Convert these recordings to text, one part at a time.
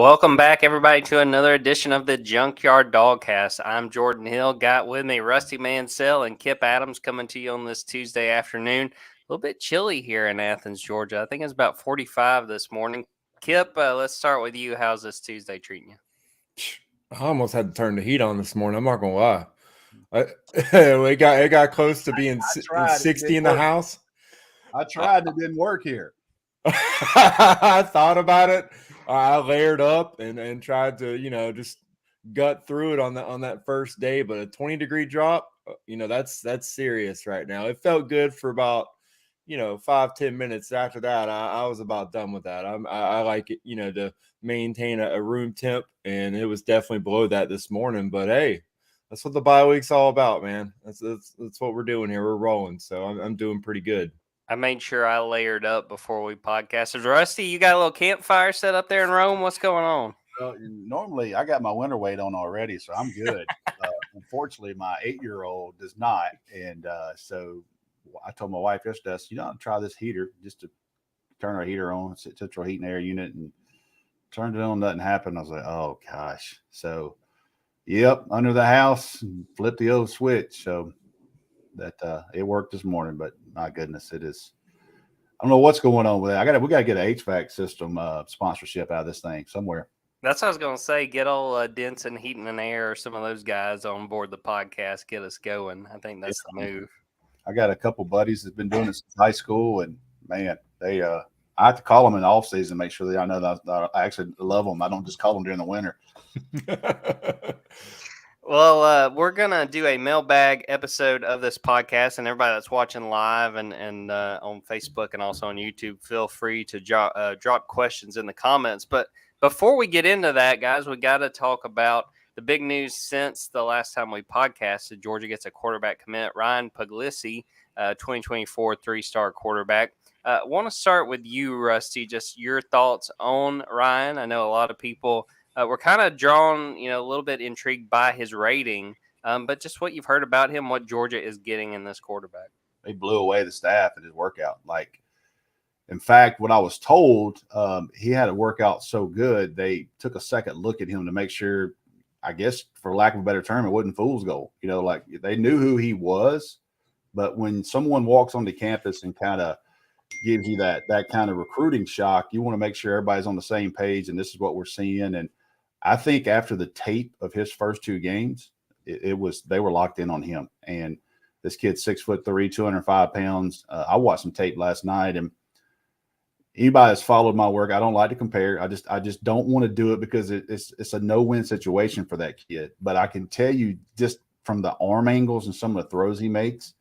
Welcome back, everybody, to another edition of the Junkyard Dawgcast. I'm Jordan Hill. Got with me Rusty Mansell and Kip Adams coming to you on this Tuesday afternoon. A little bit chilly here in Athens, Georgia. I think it's about 45 this morning. Kip, let's start with you. How's this Tuesday treating you? I almost had to turn the heat on this morning. I'm not gonna lie. It got close to being 60 in the house. I tried. It didn't work here. I thought about it. I layered up and tried to, just gut through it on that first day. But a 20-degree drop, that's serious right now. It felt good for about 5-10 minutes. After that, I was about done with that. I like it, to maintain a room temp, and it was definitely below that this morning. But hey, that's what the bye week's all about, man. That's what we're doing here. We're rolling, so I'm doing pretty good. I made sure I layered up before we podcasted. Rusty, you got a little campfire set up there in Rome. What's going on? Well, normally I got my winter weight on already, so I'm good. Unfortunately, my 8-year-old does not, and so I told my wife yesterday, I'll try this heater just to turn our heater on, central heat and air unit, and turned it on. Nothing happened. I was like, oh gosh. So, yep, under the house, flip the old switch. So that it worked this morning, but my goodness, it is. I don't know what's going on with that. We got to get an HVAC system sponsorship out of this thing somewhere. That's what I was going to say. Get old Denson Heating and Air or some of those guys on board the podcast. Get us going. I think that's the move. I got a couple buddies that's been doing it since high school, and man, they I have to call them in the off season, make sure I know that I actually love them. I don't just call them during the winter. Well, we're going to do a mailbag episode of this podcast, and everybody that's watching live and on Facebook and also on YouTube, feel free to drop questions in the comments. But before we get into that, guys, we got to talk about the big news since the last time we podcasted. Georgia gets a quarterback commit, Ryan Puglisi, 2024 three-star quarterback. I want to start with you, Rusty, just your thoughts on Ryan. I know a lot of people were kind of drawn, a little bit intrigued by his rating, but just what you've heard about him, what Georgia is getting in this quarterback. They blew away the staff at his workout. In fact, what I was told, he had a workout so good, they took a second look at him to make sure, I guess, for lack of a better term, it wasn't fool's gold. They knew who he was, but when someone walks onto campus and kind of gives you that kind of recruiting shock, you want to make sure everybody's on the same page, and this is what we're seeing. And I think after the tape of his first two games, they were locked in on him. And this kid's 6'3", 205 pounds. I watched some tape last night, and anybody that's followed my work, I don't like to compare. I just don't want to do it because it's a no-win situation for that kid. But I can tell you, just from the arm angles and some of the throws he makes,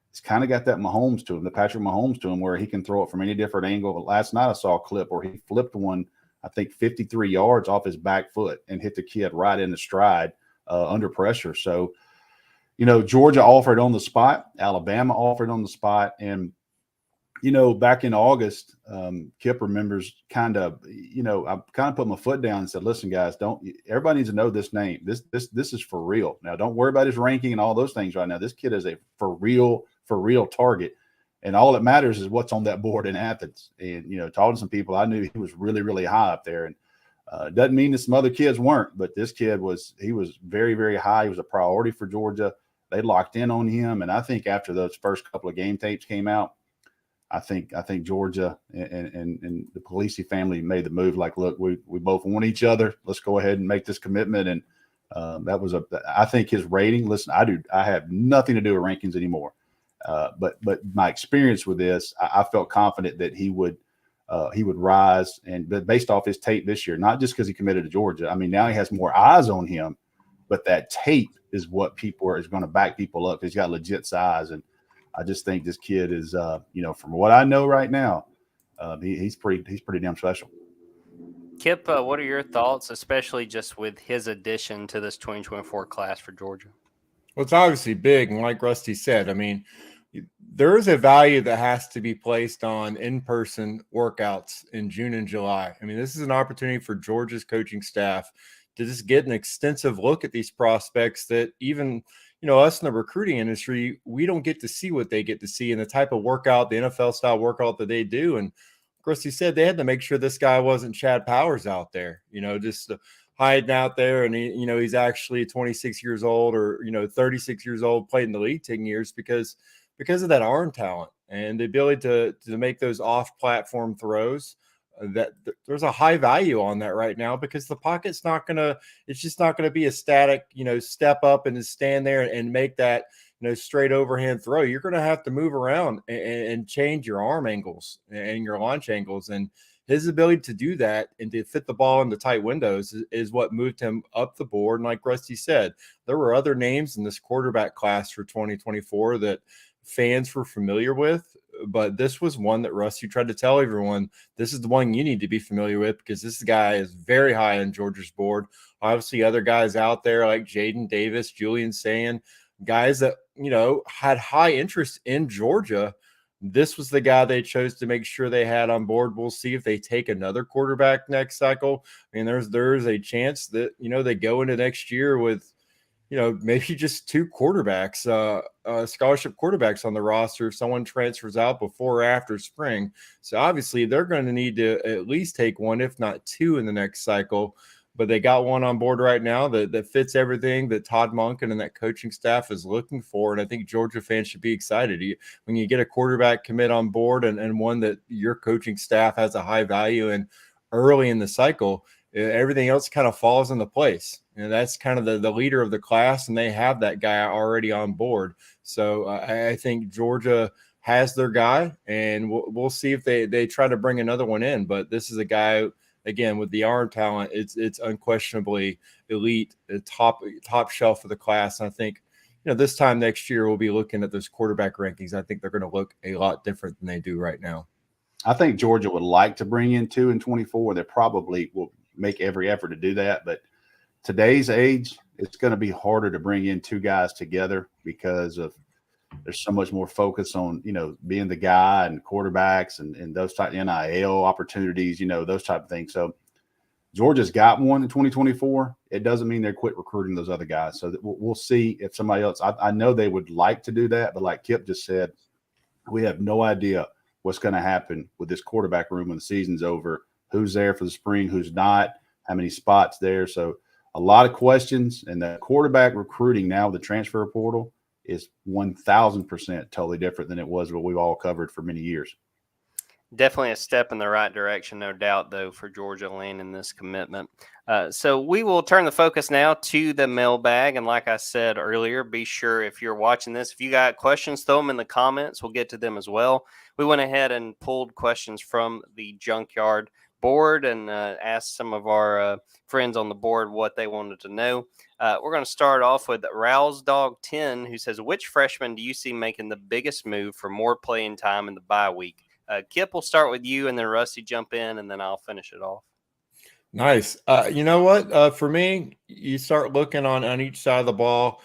it's kind of got that Mahomes to him, the Patrick Mahomes to him, where he can throw it from any different angle. But last night I saw a clip where he flipped one, I think 53 yards off his back foot and hit the kid right in the stride under pressure. So, Georgia offered on the spot. Alabama offered on the spot. And, back in August, Kip remembers I kind of put my foot down and said, listen, guys, everybody needs to know this name. This is for real. Now, don't worry about his ranking and all those things right now. This kid is a for real target. And all that matters is what's on that board in Athens. And, talking to some people, I knew he was really, really high up there. And doesn't mean that some other kids weren't, but this kid was very, very high. He was a priority for Georgia. They locked in on him. And I think after those first couple of game tapes came out, I think Georgia and the Puglisi family made the move. Like, look, we both want each other. Let's go ahead and make this commitment. And I think his rating, listen, I have nothing to do with rankings anymore. But my experience with this, I felt confident that he would rise, but based off his tape this year, not just because he committed to Georgia. I mean, now he has more eyes on him, but that tape is what is going to back people up. He's got legit size, and I just think this kid is, from what I know right now, he's pretty damn special. Kip, what are your thoughts, especially just with his addition to this 2024 class for Georgia? Well, it's obviously big, and like Rusty said, I mean, there is a value that has to be placed on in-person workouts in June and July. I mean, this is an opportunity for Georgia's coaching staff to just get an extensive look at these prospects that even, us in the recruiting industry, we don't get to see what they get to see in the type of workout, the NFL-style workout that they do. And Rusty said, they had to make sure this guy wasn't Chad Powers out there, just hiding out there. And he's actually 26 years old or 36 years old, played in the league 10 years because of that arm talent and the ability to make those off-platform throws. That there's a high value on that right now because the pocket's it's just not gonna be a static, step up and just stand there and make that, straight overhand throw. You're gonna have to move around and change your arm angles and your launch angles. And his ability to do that and to fit the ball into tight windows is what moved him up the board. And like Rusty said, there were other names in this quarterback class for 2024 that fans were familiar with, but this was one that Rusty tried to tell everyone, this is the one you need to be familiar with because this guy is very high on Georgia's board. Obviously, other guys out there like Jaden Davis, Julian Sand, guys that, had high interest in Georgia. This was the guy they chose to make sure they had on board. We'll see if they take another quarterback next cycle. I mean, there's a chance that, they go into next year with, maybe just two quarterbacks, scholarship quarterbacks on the roster if someone transfers out before or after spring. So obviously they're going to need to at least take one, if not two, in the next cycle. But they got one on board right now that fits everything that Todd Monken and that coaching staff is looking for. And I think Georgia fans should be excited. When you get a quarterback commit on board and one that your coaching staff has a high value in early in the cycle, everything else kind of falls into place. And that's kind of the leader of the class, and they have that guy already on board. So I think Georgia has their guy, and we'll see if they try to bring another one in. But this is a guy, again, with the arm talent, it's unquestionably elite, top shelf of the class. And I think, this time next year we'll be looking at those quarterback rankings. I think they're going to look a lot different than they do right now. I think Georgia would like to bring in 2 in 24. They probably will make every effort to do that, but today's age, it's going to be harder to bring in two guys together because there's so much more focus on, being the guy and quarterbacks and those type of NIL opportunities, those type of things. So Georgia's got one in 2024. It doesn't mean they quit recruiting those other guys. So we'll see if somebody else, I know they would like to do that, but like Kip just said, we have no idea what's going to happen with this quarterback room when the season's over, who's there for the spring, who's not, how many spots there. So a lot of questions, and the quarterback recruiting now with the transfer portal is 1,000% totally different than it was what we've all covered for many years. Definitely a step in the right direction, no doubt, though, for Georgia landing this commitment. So we will turn the focus now to the mailbag. And like I said earlier, be sure if you're watching this, if you got questions, throw them in the comments. We'll get to them as well. We went ahead and pulled questions from the Junkyard board and asked some of our friends on the board what they wanted to know. We're going to start off with Rouse Dog 10, who says, which freshman do you see making the biggest move for more playing time in the bye week? Kip, we'll start with you, and then Rusty jump in, and then I'll finish it off. Nice. You know what? For me, you start looking on each side of the ball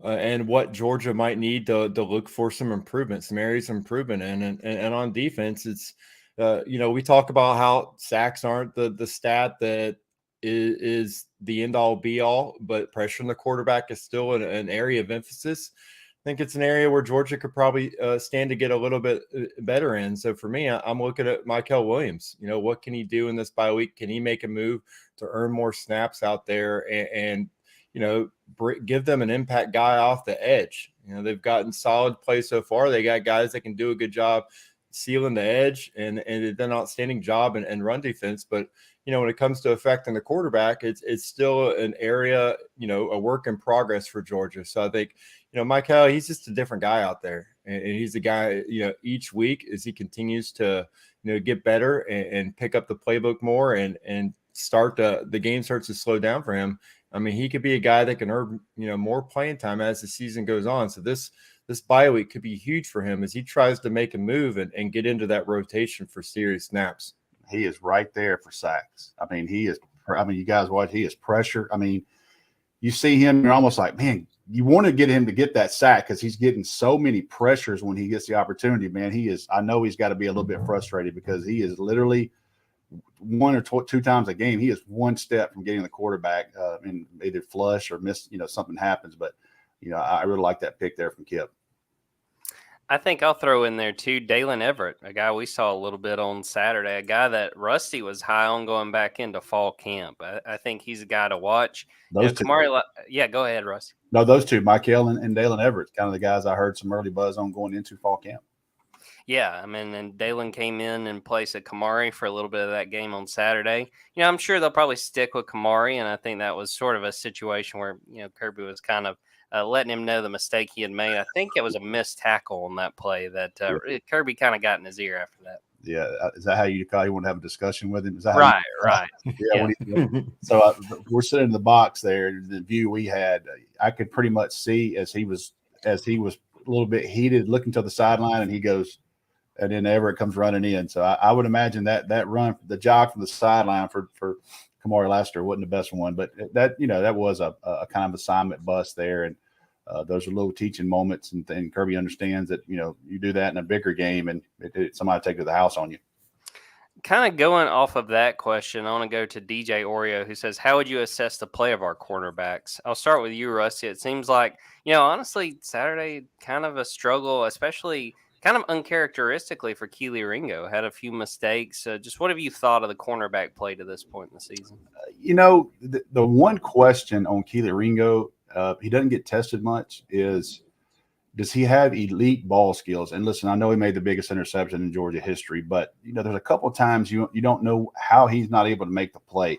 and what Georgia might need to look for some improvement, some areas of improvement in. And on defense, it's, we talk about how sacks aren't the stat that is the end-all be-all, but pressuring the quarterback is still an area of emphasis. I think it's an area where Georgia could probably stand to get a little bit better in. So for me, I'm looking at Michael Williams. What can he do in this bye week? Can he make a move to earn more snaps out there and give them an impact guy off the edge? They've gotten solid play so far. They got guys that can do a good job sealing the edge and did an outstanding job in run defense. But, when it comes to affecting the quarterback, it's still an area, a work in progress for Georgia. So I think, Michael, he's just a different guy out there. And he's the guy, each week as he continues to, get better and pick up the playbook more and start the game starts to slow down for him. I mean, he could be a guy that can earn, more playing time as the season goes on. So this bye week could be huge for him as he tries to make a move and get into that rotation for serious snaps. He is right there for sacks. I mean, you guys watch, he is pressure. I mean, you see him, you're almost like, man, you want to get him to get that sack because he's getting so many pressures when he gets the opportunity, man. I know he's got to be a little bit frustrated because he is literally one or two times a game. He is one step from getting the quarterback and either flush or miss, something happens. But, I really like that pick there from Kip. I think I'll throw in there too Dalen Everett, a guy we saw a little bit on Saturday, a guy that Rusty was high on going back into fall camp. I think he's a guy to watch. Those two. Kamari, yeah, go ahead, Rusty. No, those two, Michael and Dalen Everett, kind of the guys I heard some early buzz on going into fall camp. Yeah, I mean, and Dalen came in place of Kamari for a little bit of that game on Saturday. I'm sure they'll probably stick with Kamari, and I think that was sort of a situation where, Kirby was kind of letting him know the mistake he had made. I think it was a missed tackle on that play that Kirby kind of got in his ear after that. Yeah, is that how you want to have a discussion with him? Is that right? Yeah. So we're sitting in the box there. The view we had, I could pretty much see as he was a little bit heated, looking to the sideline, and he goes, and then Everett comes running in. So I would imagine that run, the jog from the sideline for Kamari Lassiter wasn't the best one, but that was a kind of assignment bust there, and those are little teaching moments, and Kirby understands that you do that in a bigger game, and somebody take it to the house on you. Kind of going off of that question, I want to go to DJ Oreo, who says, how would you assess the play of our cornerbacks? I'll start with you, Rusty. It seems like, honestly, Saturday kind of a struggle, especially kind of uncharacteristically for Keely Ringo. Had a few mistakes. Just what have you thought of the cornerback play to this point in the season? The one question on Keely Ringo, he doesn't get tested much, is does he have elite ball skills? And listen, I know he made the biggest interception in Georgia history, but there's a couple of times you don't know how he's not able to make the play.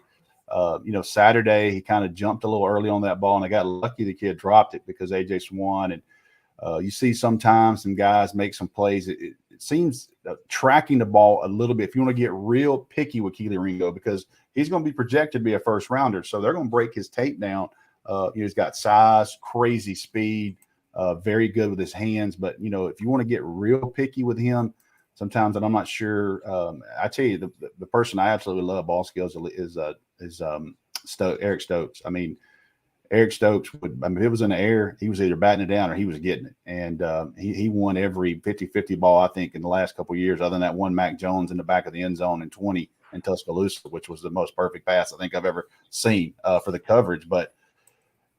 Saturday he kind of jumped a little early on that ball, and I got lucky the kid dropped it because AJ Swan. And you see sometimes some guys make some plays. It seems tracking the ball a little bit. If you want to get real picky with Keely Ringo, because he's going to be projected to be a first rounder, so they're going to break his tape down. He's got size, crazy speed. Very good with his hands, but if you want to get real picky with him, sometimes, and I'm not sure. I tell you, the person I absolutely love ball skills is Eric Stokes. I mean, Eric Stokes if it was in the air, he was either batting it down or he was getting it, and he won every 50-50 ball I think in the last couple of years, other than that one Mac Jones in the back of the end zone in 20 in Tuscaloosa, which was the most perfect pass I think I've ever seen for the coverage, but.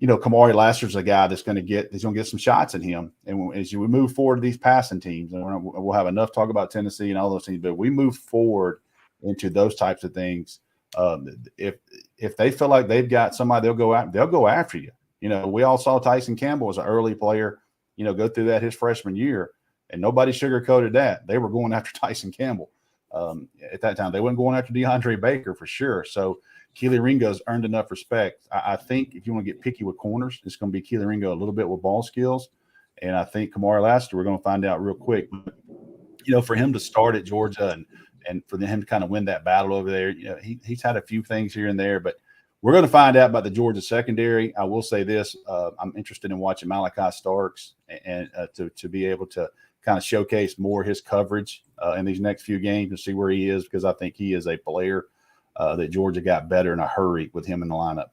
Kamari Lassiter's a guy he's going to get some shots in him. And as we move forward to these passing teams, and we'll have enough talk about Tennessee and all those things, but we move forward into those types of things. If they feel like they've got somebody, they'll go after you. We all saw Tyson Campbell as an early player, go through that his freshman year, and nobody sugarcoated that. They were going after Tyson Campbell at that time. They weren't going after DeAndre Baker for sure. So Keely Ringo's earned enough respect. I think if you want to get picky with corners, it's going to be Keely Ringo a little bit with ball skills. And I think Kamari Lassiter, we're going to find out real quick. For him to start at Georgia and for him to kind of win that battle over there, he's had a few things here and there. But we're going to find out about the Georgia secondary. I will say this. I'm interested in watching Malachi Starks and to be able to kind of showcase more his coverage in these next few games and see where he is, because I think he is a player that Georgia got better in a hurry with him in the lineup.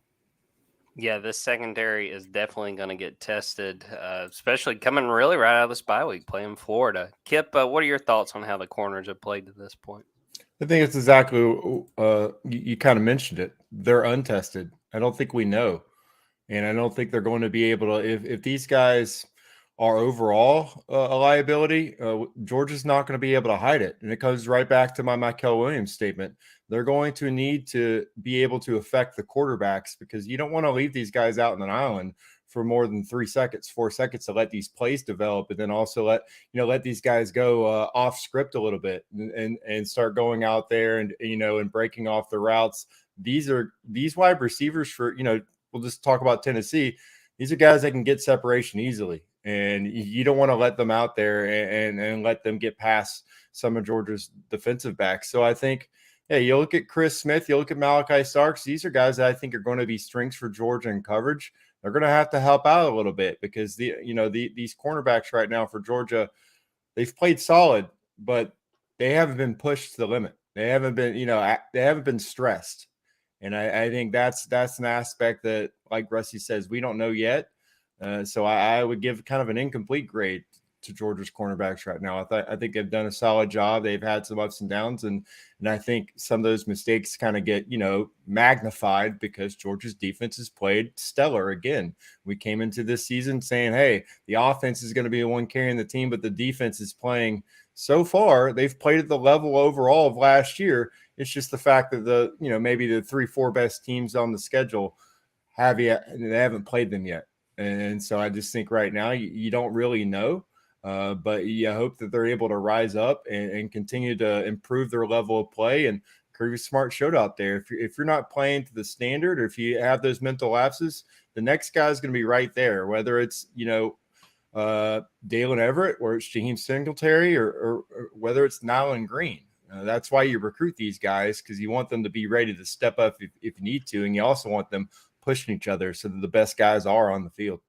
Yeah, this secondary is definitely going to get tested, especially coming really right out of this bye week, playing Florida. Kip, what are your thoughts on how the corners have played to this point? I think it's exactly you kind of mentioned it. They're untested. I don't think we know, and I don't think they're going to be able to. If these guys are overall a liability, Georgia's not going to be able to hide it, and it comes right back to my Michael Williams statement. They're going to need to be able to affect the quarterbacks, because you don't want to leave these guys out on an island for more than 4 seconds to let these plays develop, and then also let these guys go off script a little bit and start going out there and breaking off the routes. These wide receivers for, we'll just talk about Tennessee. These are guys that can get separation easily, and you don't want to let them out there and let them get past some of Georgia's defensive backs. So I think, yeah, you look at Chris Smith, you look at Malachi Starks. These are guys that I think are going to be strengths for Georgia in coverage. They're going to have to help out a little bit, because these cornerbacks right now for Georgia, they've played solid, but they haven't been pushed to the limit. They haven't been stressed, and I think that's an aspect that, like Rusty says, we don't know yet. So I would give kind of an incomplete grade. to Georgia's cornerbacks right now. I think they've done a solid job. They've had some ups and downs, and I think some of those mistakes kind of get, magnified because Georgia's defense has played stellar again. We came into this season saying, hey, the offense is going to be the one carrying the team, but the defense is playing. So far, they've played at the level overall of last year. It's just the fact that maybe the 3-4 best teams on the schedule they haven't played them yet. And so I just think right now you don't really know, but you hope that they're able to rise up and continue to improve their level of play. And Kirby Smart showed out there. If you're not playing to the standard, or if you have those mental lapses, the next guy is going to be right there, whether it's, Dalen Everett or it's Jaheim Singletary or whether it's Nyland Green. That's why you recruit these guys, because you want them to be ready to step up if you need to, and you also want them pushing each other so that the best guys are on the field.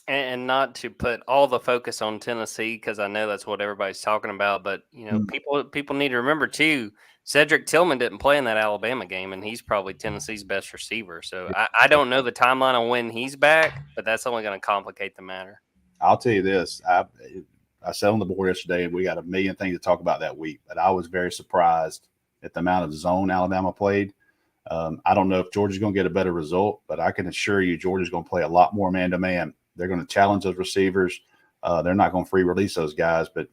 And not to put all the focus on Tennessee, because I know that's what everybody's talking about, but people need to remember too, Cedric Tillman didn't play in that Alabama game, and he's probably Tennessee's best receiver. So I don't know the timeline on when he's back, but that's only going to complicate the matter. I'll tell you this. I said on the board yesterday, and we got a million things to talk about that week, but I was very surprised at the amount of zone Alabama played. I don't know if Georgia's going to get a better result, but I can assure you Georgia's going to play a lot more man-to-man. They're going to challenge those receivers. They're not going to free release those guys, but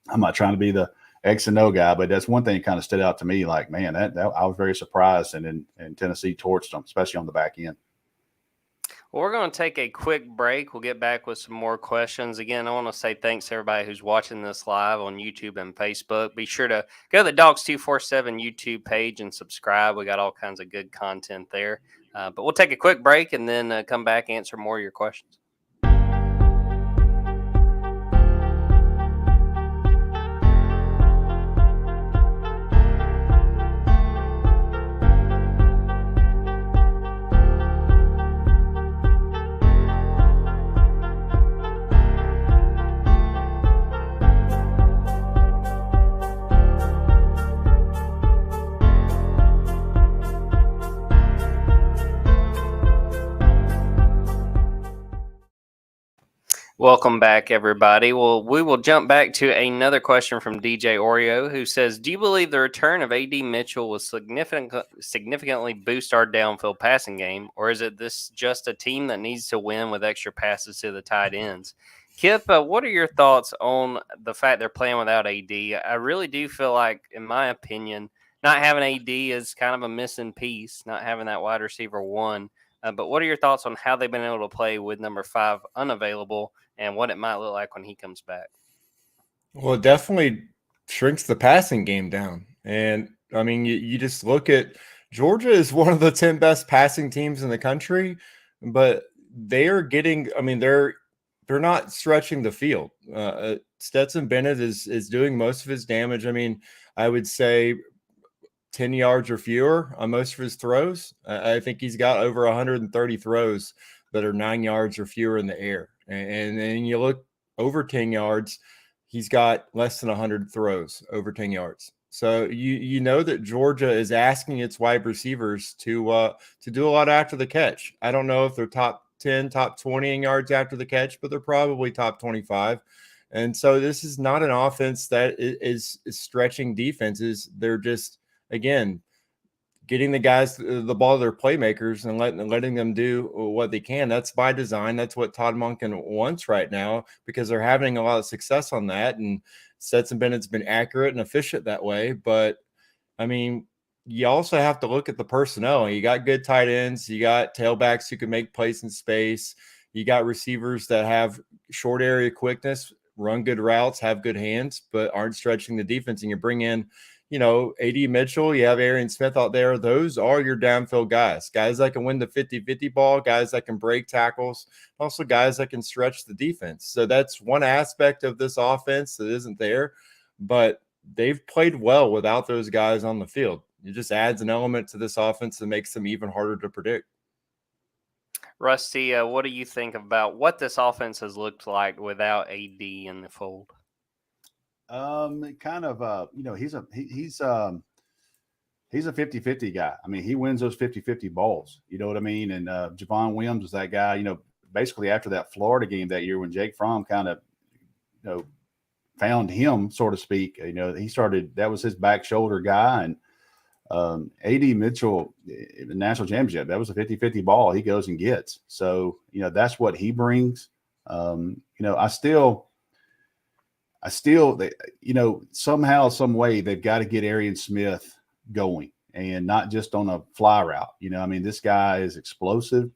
I'm not trying to be the X and O guy, but that's one thing that kind of stood out to me. Like, man, that I was very surprised, and Tennessee torched them, especially on the back end. Well, we're going to take a quick break. We'll get back with some more questions. Again, I want to say thanks to everybody who's watching this live on YouTube and Facebook. Be sure to go to the Dawgs247 YouTube page and subscribe. We got all kinds of good content there. But we'll take a quick break and then come back and answer more of your questions. Welcome back, everybody. Well, we will jump back to another question from DJ Oreo, who says, do you believe the return of A.D. Mitchell will significantly boost our downfield passing game, or is it this just a team that needs to win with extra passes to the tight ends? Kip, what are your thoughts on the fact they're playing without A.D.? I really do feel like, in my opinion, not having A.D. is kind of a missing piece, not having that wide receiver one. But what are your thoughts on how they've been able to play with number 5 unavailable and what it might look like when he comes back? Well, it definitely shrinks the passing game down. And, I mean, you just look at Georgia is one of the 10 best passing teams in the country, but they are getting – I mean, they're not stretching the field. Stetson Bennett is doing most of his damage. I mean, I would say – 10 yards or fewer on most of his throws. I think he's got over 130 throws that are 9 yards or fewer in the air. And then you look over 10 yards, he's got less than 100 throws over 10 yards. So you know that Georgia is asking its wide receivers to do a lot after the catch. I don't know if they're top 10, top 20 in yards after the catch, but they're probably top 25. And so this is not an offense that is stretching defenses. They're just, again, getting the guys the ball to their playmakers and letting them do what they can. That's by design. That's what Todd Monken wants right now, because they're having a lot of success on that. And Stetson Bennett's been accurate and efficient that way. But, I mean, you also have to look at the personnel. You got good tight ends. You got tailbacks who can make plays in space. You got receivers that have short area quickness, run good routes, have good hands, but aren't stretching the defense. And you bring in, A.D. Mitchell, you have Arian Smith out there. Those are your downfield guys that can win the 50-50 ball, guys that can break tackles, also guys that can stretch the defense. So that's one aspect of this offense that isn't there, but they've played well without those guys on the field. It just adds an element to this offense that makes them even harder to predict. Rusty, what do you think about what this offense has looked like without AD in the fold? Kind of, he's a 50-50 guy. I mean, he wins those 50-50 balls. You know what I mean? And Javon Williams was that guy, basically after that Florida game that year when Jake Fromm kind of found him, so to speak. That was his back shoulder guy. And A.D. Mitchell, the national championship, that was a 50-50 ball he goes and gets. So, that's what he brings. I still, somehow, some way, they've got to get Arian Smith going, and not just on a fly route. This guy is explosive,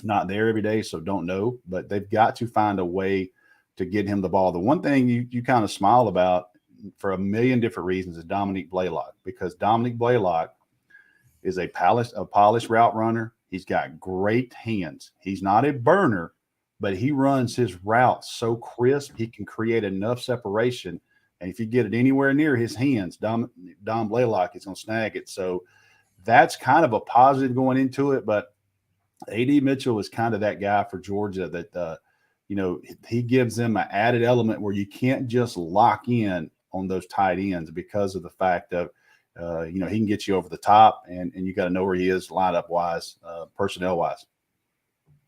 not there every day, so don't know, but they've got to find a way to get him the ball. The one thing you kind of smile about for a million different reasons is Dominique Blaylock, because Dominique Blaylock is a polished route runner. He's got great hands. He's not a burner, but he runs his routes so crisp, he can create enough separation. And if you get it anywhere near his hands, Dom Blaylock is going to snag it. So that's kind of a positive going into it. But A.D. Mitchell is kind of that guy for Georgia that, he gives them an added element where you can't just lock in on those tight ends because of the fact of, he can get you over the top, and you got to know where he is lineup wise, personnel wise.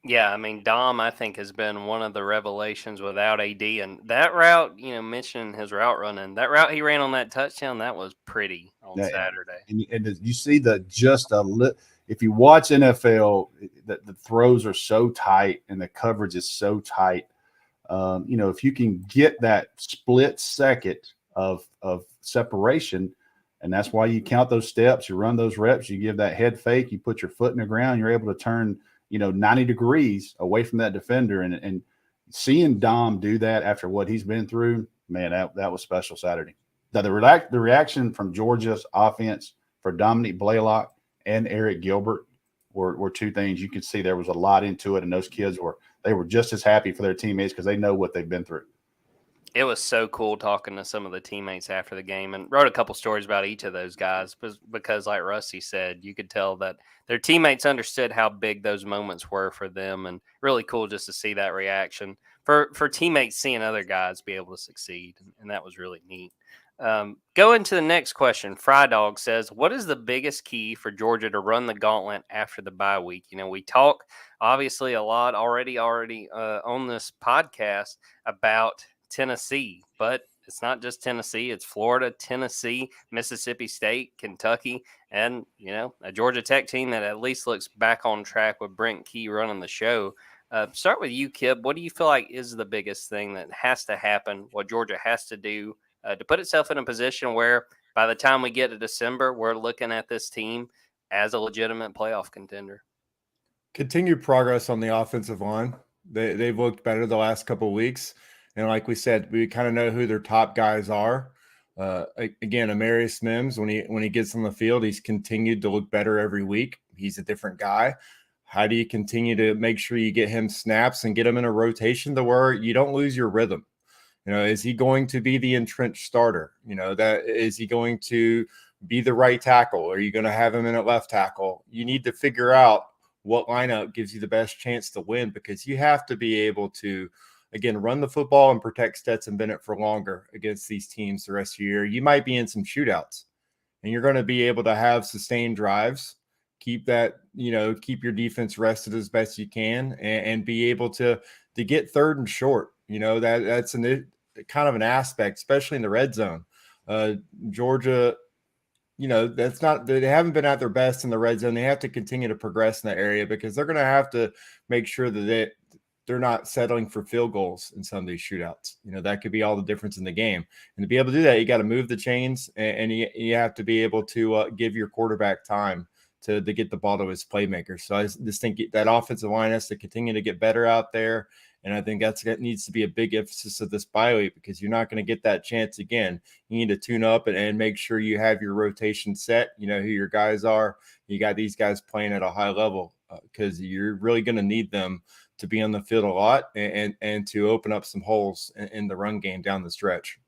Yeah, Dom, I think, has been one of the revelations without AD. And that route, mentioning his route running, that route he ran on that touchdown, that was pretty on Saturday. And you see if you watch NFL, the throws are so tight and the coverage is so tight. If you can get that split second of separation, and that's why you count those steps, you run those reps, you give that head fake, you put your foot in the ground, you're able to turn 90 degrees away from that defender. And seeing Dom do that after what he's been through, man, that was special Saturday. Now, the reaction from Georgia's offense for Dominique Blaylock and Eric Gilbert were two things. You could see there was a lot into it, and those kids were just as happy for their teammates because they know what they've been through. It was so cool talking to some of the teammates after the game, and wrote a couple stories about each of those guys because, like Rusty said, you could tell that their teammates understood how big those moments were for them, and really cool just to see that reaction for teammates seeing other guys be able to succeed, and that was really neat. Going to the next question, Fry Dog says, what is the biggest key for Georgia to run the gauntlet after the bye week? We talk obviously a lot already on this podcast about Tennessee, but it's not just Tennessee. It's Florida, Tennessee, Mississippi State, Kentucky, and, a Georgia Tech team that at least looks back on track with Brent Key running the show. Start with you, Kip. What do you feel like is the biggest thing that has to happen, what Georgia has to do to put itself in a position where by the time we get to December, we're looking at this team as a legitimate playoff contender? Continued progress on the offensive line. They've looked better the last couple of weeks. And like we said, we kind of know who their top guys are. Again, Amarius Mims, when he gets on the field, he's continued to look better every week. He's a different guy. How do you continue to make sure you get him snaps and get him in a rotation to where you don't lose your rhythm? Is he going to be the entrenched starter? Is he going to be the right tackle? Are you going to have him in at left tackle? You need to figure out what lineup gives you the best chance to win, because you have to be able to, again, run the football and protect Stetson Bennett for longer against these teams the rest of the year. You might be in some shootouts, and you're going to be able to have sustained drives. Keep your defense rested as best you can, and be able to get third and short. That's kind of an aspect, especially in the red zone. Georgia, they haven't been at their best in the red zone. They have to continue to progress in that area, because they're going to have to make sure that they're not settling for field goals in some of these shootouts. That could be all the difference in the game. And to be able to do that, you got to move the chains, and you have to be able to give your quarterback time to get the ball to his playmakers. So I just think that offensive line has to continue to get better out there. And I think that needs to be a big emphasis of this bye week, because you're not going to get that chance again. You need to tune up and make sure you have your rotation set. You know who your guys are. You got these guys playing at a high level, because you're really going to need them to be on the field a lot and to open up some holes in the run game down the stretch.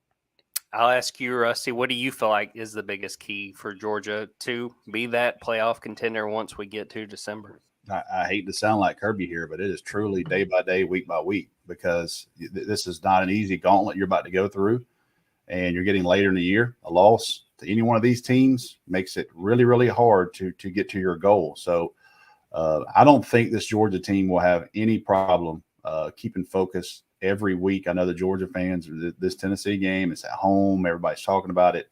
I'll ask you, Rusty, what do you feel like is the biggest key for Georgia to be that playoff contender once we get to December? I hate to sound like Kirby here, but it is truly day by day, week by week, because this is not an easy gauntlet you're about to go through, and you're getting later in the year. A loss to any one of these teams makes it really, really hard to get to your goal. So I don't think this Georgia team will have any problem keeping focus every week. I know the Georgia fans, this Tennessee game, it's at home. Everybody's talking about it.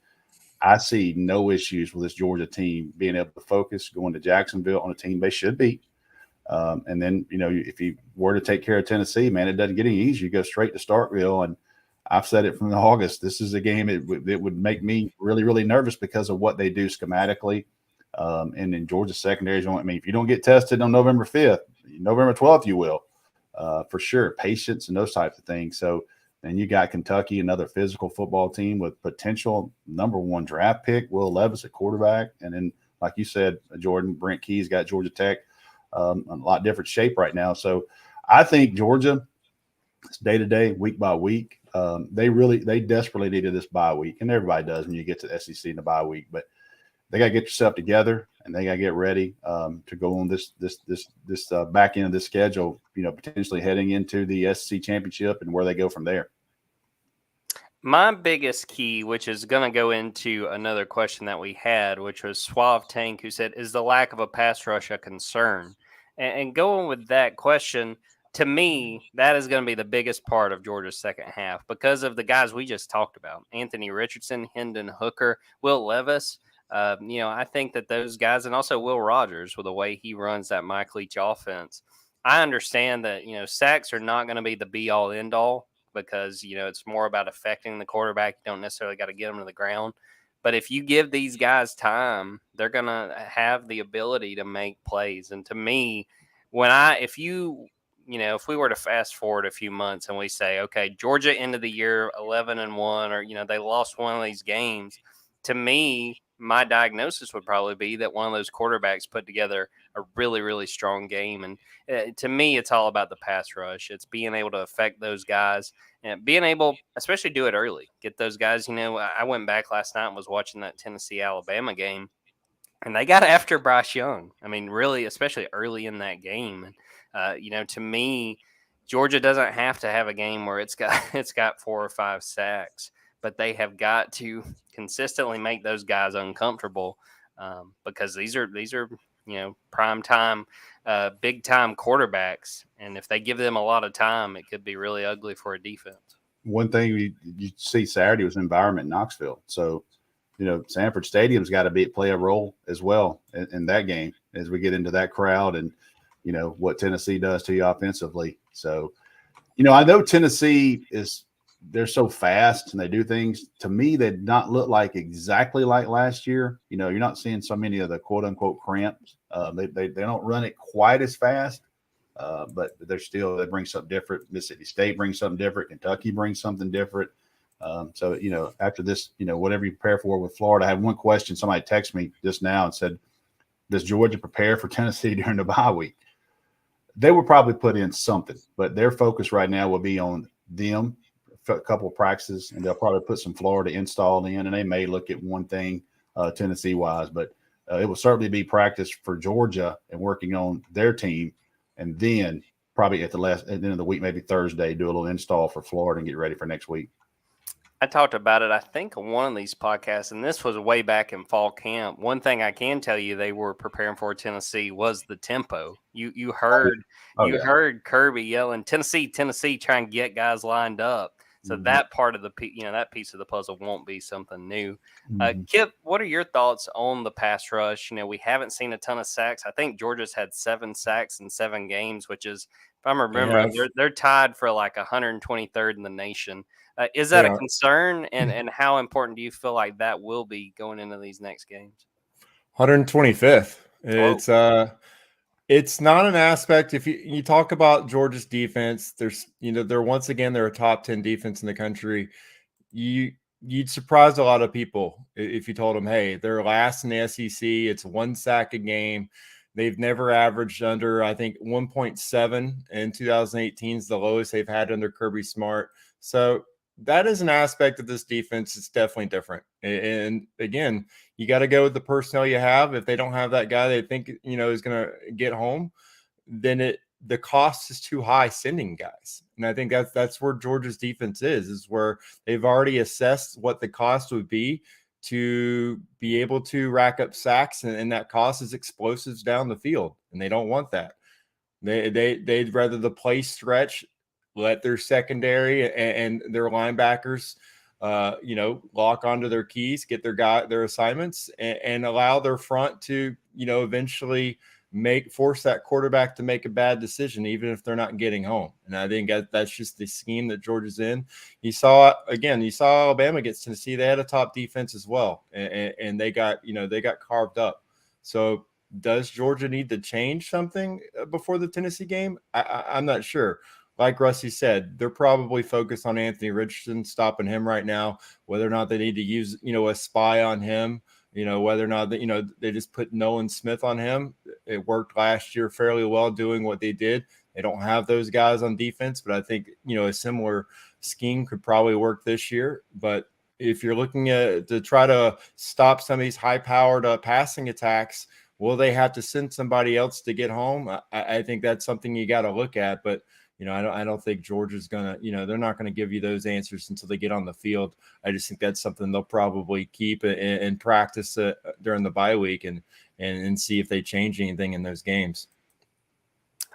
I see no issues with this Georgia team being able to focus, going to Jacksonville on a team they should beat. And then, if you were to take care of Tennessee, man, it doesn't get any easier. You go straight to Starkville. And I've said it from August. This is a game it would make me really, really nervous because of what they do schematically. And in Georgia secondaries, if you don't get tested on November 5th, November 12th, you will, for sure. Patience and those types of things. So then you got Kentucky, another physical football team with potential number 1 draft pick, Will Levis at quarterback. And then, like you said, Jordan, Brent Key's got Georgia Tech a lot different shape right now. So I think Georgia, day to day, week by week, they desperately needed this bye week, and everybody does when you get to the SEC in the bye week. But they got to get yourself together, and they got to get ready to go on this back end of this schedule. Potentially heading into the SEC championship and where they go from there. My biggest key, which is going to go into another question that we had, which was Suave Tank, who said, "Is the lack of a pass rush a concern?" And going with that question, to me, that is going to be the biggest part of Georgia's second half because of the guys we just talked about: Anthony Richardson, Hendon Hooker, Will Levis. I think that those guys, and also Will Rogers, with the way he runs that Mike Leach offense. I understand that, sacks are not going to be the be-all, end-all because, it's more about affecting the quarterback. You don't necessarily got to get them to the ground. But if you give these guys time, they're going to have the ability to make plays. And to me, if we were to fast forward a few months and we say, okay, Georgia end of the year 11-1, or, they lost one of these games, to me, my diagnosis would probably be that one of those quarterbacks put together a really, really strong game. And to me, it's all about the pass rush. It's being able to affect those guys and being able, especially do it early, get those guys. I went back last night and was watching that Tennessee-Alabama game, and they got after Bryce Young. Really, especially early in that game. And, to me, Georgia doesn't have to have a game where it's got 4 or 5 sacks, but they have got to consistently make those guys uncomfortable because these are prime time, big time quarterbacks, and if they give them a lot of time, it could be really ugly for a defense. One thing you see Saturday was environment in Knoxville, so Sanford Stadium's got to play a role as well in that game as we get into that crowd and what Tennessee does to you offensively. So I know Tennessee they're so fast and they do things. To me, they did not look like exactly like last year. You're not seeing so many of the quote unquote cramps. They don't run it quite as fast, but they bring something different. Mississippi State brings something different. Kentucky brings something different. So after this, whatever you prepare for with Florida, I had one question. Somebody texted me just now and said, "Does Georgia prepare for Tennessee during the bye week?" They will probably put in something, but their focus right now will be on them. A couple of practices, and they'll probably put some Florida installed in, and they may look at one thing Tennessee wise, but it will certainly be practice for Georgia and working on their team, and then probably at the end of the week, maybe Thursday, do a little install for Florida and get ready for next week. I talked about it, I think, on one of these podcasts, and this was way back in fall camp. One thing I can tell you they were preparing for Tennessee was the tempo. You heard heard Kirby yelling, "Tennessee, Tennessee," trying to get guys lined up. So that part of that piece of the puzzle won't be something new. Kip, what are your thoughts on the pass rush? We haven't seen a ton of sacks. I think Georgia's had 7 sacks in 7 games, which is, if I'm remembering, they're tied for like 123rd in the nation. Is that a concern? And how important do you feel like that will be going into these next games? 125th. It's not an aspect. If you talk about Georgia's defense, they're once again, they're a top 10 defense in the country. You'd surprise a lot of people if you told them, hey, they're last in the SEC. It's 1 sack a game. They've never averaged under, I think, 1.7 in 2018 is the lowest they've had under Kirby Smart. So that is an aspect of this defense. It's definitely different. And again, you got to go with the personnel you have. If they don't have that guy they think, is going to get home, then the cost is too high sending guys. And I think that's where Georgia's defense is where they've already assessed what the cost would be to be able to rack up sacks. And that cost is explosives down the field. And they don't want that. They'd rather the play stretch let their secondary and their linebackers, lock onto their keys, get their assignments, and allow their front to, eventually force that quarterback to make a bad decision, even if they're not getting home. And I think that's just the scheme that Georgia's in. You saw Alabama against Tennessee. They had a top defense as well, and they got carved up. So does Georgia need to change something before the Tennessee game? I'm not sure. Like Rusty said, they're probably focused on Anthony Richardson, stopping him right now. Whether or not they need to use, a spy on him, whether or not they just put Nolan Smith on him. It worked last year fairly well doing what they did. They don't have those guys on defense, but I think, a similar scheme could probably work this year. But if you're looking to try to stop some of these high-powered passing attacks, will they have to send somebody else to get home? I think that's something you got to look at. But I don't think Georgia's gonna, they're not gonna give you those answers until they get on the field. I just think that's something they'll probably keep and practice during the bye week and see if they change anything in those games.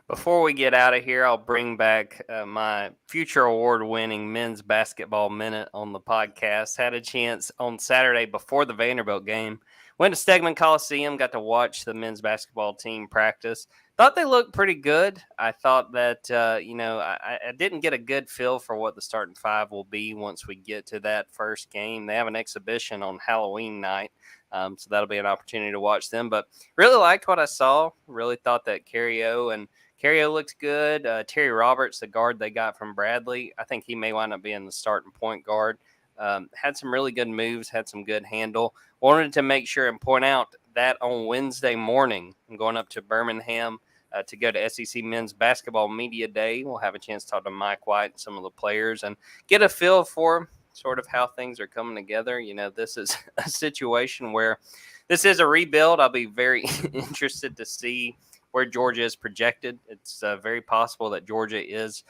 Before we get out of here, I'll bring back my future award-winning men's basketball minute on the podcast. Had a chance on Saturday before the Vanderbilt game. Went to Stegman Coliseum, got to watch the men's basketball team practice. Thought they looked pretty good. I thought that, I didn't get a good feel for what the starting five will be once we get to that first game. They have an exhibition on Halloween night, so that'll be an opportunity to watch them. But really liked what I saw. Really thought that Carrio looked good. Terry Roberts, the guard they got from Bradley, I think he may wind up being the starting point guard. Had some really good moves, had some good handle. Wanted to make sure and point out that on Wednesday morning, I'm going up to Birmingham to go to SEC Men's Basketball Media Day. We'll have a chance to talk to Mike White and some of the players and get a feel for sort of how things are coming together. This is a situation where this is a rebuild. I'll be very interested to see where Georgia is projected. It's very possible that Georgia is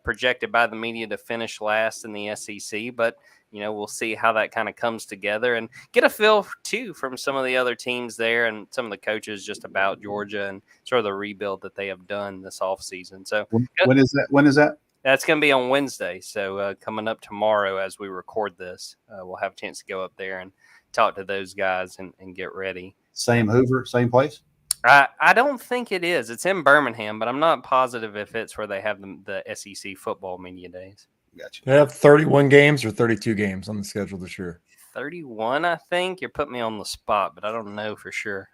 projected by the media to finish last in the SEC, but we'll see how that kind of comes together and get a feel too from some of the other teams there and some of the coaches just about Georgia and sort of the rebuild that they have done this offseason. So when is that? That's going to be on Wednesday. So coming up tomorrow as we record this, we'll have a chance to go up there and talk to those guys and get ready. Same Hoover, same place? I don't think it is. It's in Birmingham, but I'm not positive if it's where they have the SEC football media days. Gotcha. They have 31 games or 32 games on the schedule this year. 31, I think. You're putting me on the spot, but I don't know for sure.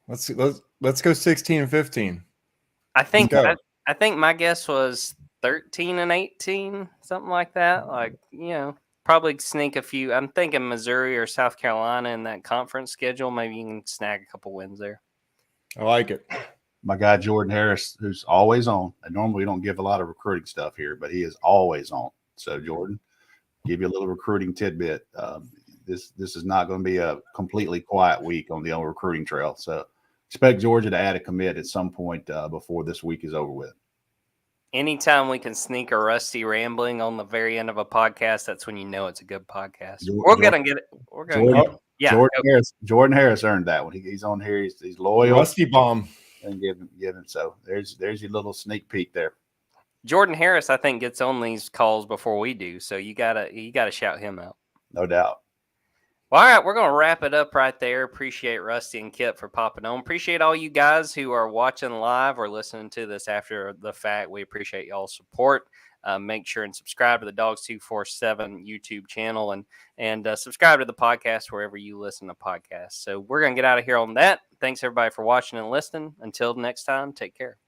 Let's go 16 and 15. I think my guess was 13 and 18, something like that. Probably sneak a few. I'm thinking Missouri or South Carolina in that conference schedule. Maybe you can snag a couple wins there. I like it. My guy Jordan Harris, who's always on. And normally we don't give a lot of recruiting stuff here, but he is always on. So Jordan, give you a little recruiting tidbit. This is not going to be a completely quiet week on the old recruiting trail. So expect Georgia to add a commit at some point before this week is over with. Anytime we can sneak a Rusty rambling on the very end of a podcast, that's when you know it's a good podcast. We're going to get it. We're going to yeah. Jordan Harris earned that one. He's on here. He's loyal. Rusty bomb. And give him. So there's your little sneak peek there. Jordan Harris, I think, gets on these calls before we do. So you gotta shout him out. No doubt. Well, all right, we're gonna wrap it up right there. Appreciate Rusty and Kip for popping on. Appreciate all you guys who are watching live or listening to this after the fact. We appreciate y'all's support. Make sure and subscribe to the Dogs 247 YouTube channel and subscribe to the podcast wherever you listen to podcasts. So we're going to get out of here on that. Thanks, everybody, for watching and listening. Until next time, take care.